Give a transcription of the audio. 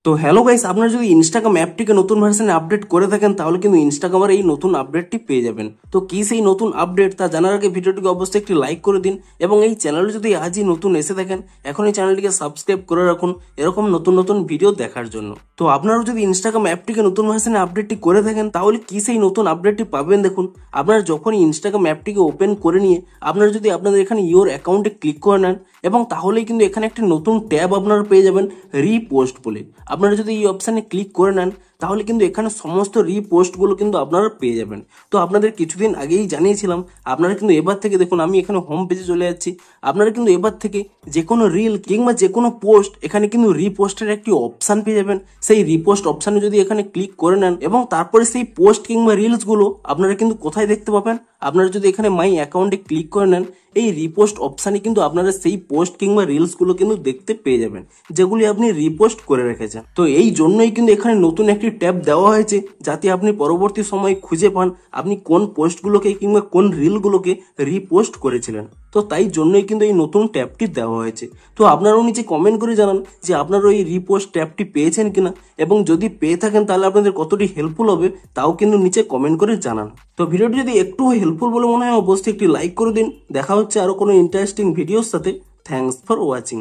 তো hello guys, আপনারা যদি ইনস্টাগ্রাম অ্যাপটিকে নতুন ভার্সনে আপডেট করে থাকেন তাহলে কিন্তু ইনস্টাগ্রামের এই নতুন আপডেটটি পেয়ে যাবেন। তো কি সেই নতুন আপডেট তা জানার আগে ভিডিওটিকে অবশ্যই একটি লাইক করে দিন এবং এই চ্যানেলে যদি আজই নতুন এসে থাকেন এখন এই চ্যানেলটিকে সাবস্ক্রাইব করে রাখুন এরকম নতুন নতুন ভিডিও দেখার জন্য। তো আপনারা যদি ইনস্টাগ্রাম অ্যাপটিকে নতুন ভার্সনে আপডেটটি করে থাকেন তাহলে কি সেই নতুন আপডেটটি পাবেন। দেখুন, আপনারা যখনই ইনস্টাগ্রাম অ্যাপটিকে ওপেন করে নিয়ে আপনারা যদি আপনাদের এখানে ইওর অ্যাকাউন্টে ক্লিক করে নেন এবং তাহলেই কিন্তু এখানে একটি নতুন ট্যাব আপনারা পেয়ে যাবেন রিপোস্ট বলে। আপনারা যদি এই অপশানে ক্লিক করে নেন তাহলে কিন্তু এখানে সমস্ত রিপোস্টগুলো কিন্তু আপনারা পেয়ে যাবেন। তো আপনাদের কিছুদিন আগেই জানিয়েছিলাম, আপনারা কিন্তু এবার থেকে দেখুন আমি এখানে হোম পেজে চলে যাচ্ছি। আপনারা কিন্তু এবার থেকে যে কোনো রিল কিংবা যে কোনো পোস্ট এখানে কিন্তু রিপোস্টের একটি অপশান পেয়ে যাবেন। সেই রিপোস্ট অপশানে যদি এখানে ক্লিক করে নেন এবং তারপরে সেই পোস্ট কিংবা রিলসগুলো আপনারা কিন্তু কোথায় দেখতে পাবেন, আপনারা যদি এখানে মাই অ্যাকাউন্টে ক্লিক করে নেন এই রিপোস্ট অপশানে কিন্তু আপনারা সেই পোস্ট কিংবা রিলসগুলো কিন্তু দেখতে পেয়ে যাবেন যেগুলি আপনি রিপোস্ট করে রেখেছেন। তো এই জন্যই কিন্তু এখানে নতুন একটি ট্যাব দেওয়া হয়েছে যাতে আপনি পরবর্তী সময়ে খুঁজে পান আপনি কোন পোস্টগুলোকে কিংবা কোন রিলগুলোকে রিপোস্ট করেছিলেন। তো তাই জন্যই কিন্তু এই নতুন ট্যাবটি দেওয়া হয়েছে। তো আপনারাও নিচে কমেন্ট করে জানান যে আপনারা এই রিপোস্ট ট্যাবটি পেয়েছেন কিনা এবং যদি পেয়ে থাকেন তাহলে আপনাদের কতটি হেল্পফুল হবে তাও কিন্তু নিচে কমেন্ট করে জানান। তো ভিডিওটি যদি একটু হেল্পফুল বলে মনে হয় অবশ্যই একটি লাইক করে দিন। দেখা হচ্ছে আরো কোনো ইন্টারেস্টিং ভিডিওর সাথে। Thanks for watching.